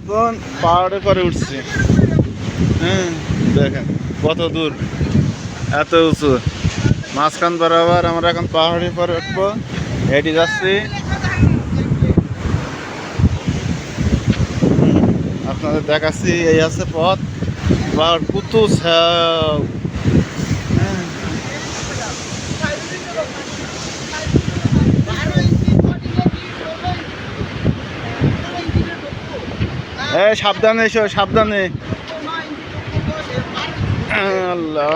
এখন পাহাড়ের পরে উঠছি। হ্যাঁ, দেখেন কত দূর, এত উঁচু। মাঝখান বরাবর আমরা এখন পাহাড়ের পরে উঠবো। হেঁটে যাচ্ছি, আপনাদের দেখাচ্ছি। এই আছে পথ, পাহাড় কত ছাও। সাবধানে এসো, সাবধানে। আল্লাহ,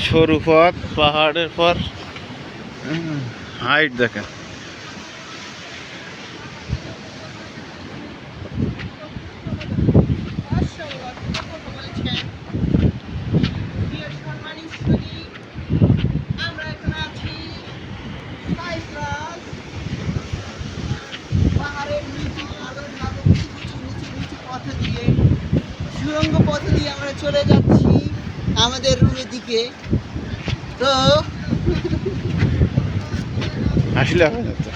সরু পথ, পাহাড়ের পর হাইট দেখেন। সুড়ঙ্গ পথ দিয়ে আমরা চলে যাচ্ছি আমাদের রুমের দিকে। তো আসলে হবে না তো।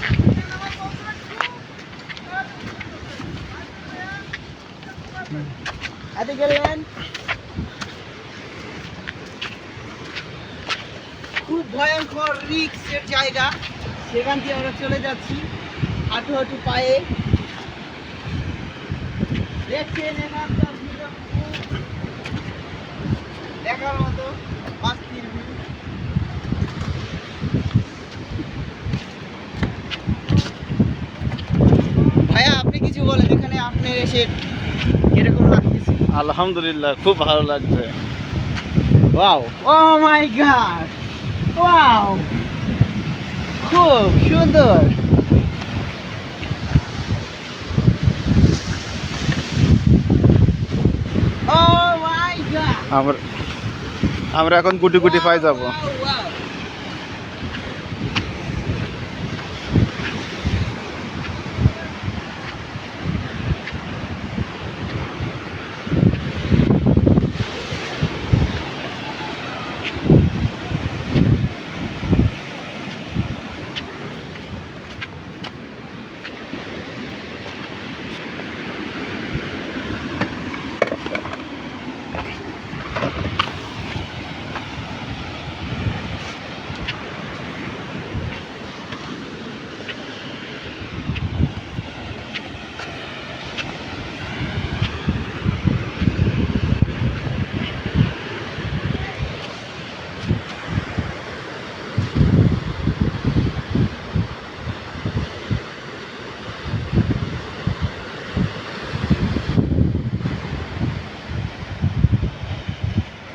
হাতে গেলেন, খুব ভয়ঙ্কর রিস্কের জায়গা, সেখান দিয়ে আমরা চলে যাচ্ছি হাঁটু হাঁটু পায়ে। দেখছেন এখানকার ভিডিও দেখার মতো অস্থির view। ভাইয়া আপনি কিছু বলেন, এখানে আপনি এসে কিরকম লাগতেছে? আলহামদুলিল্লাহ, খুব ভালো লাগছে। ওয়াও, ও মাই গড, ওয়াও, খুব সুন্দর। ও মাই গড, আমরা আমরা এখন গুটি গুটি পাই যাবো।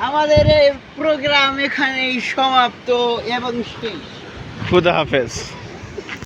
আমাদের এই প্রোগ্রাম এখানেই সমাপ্ত এবং শেষ। খুদা হাফেজ।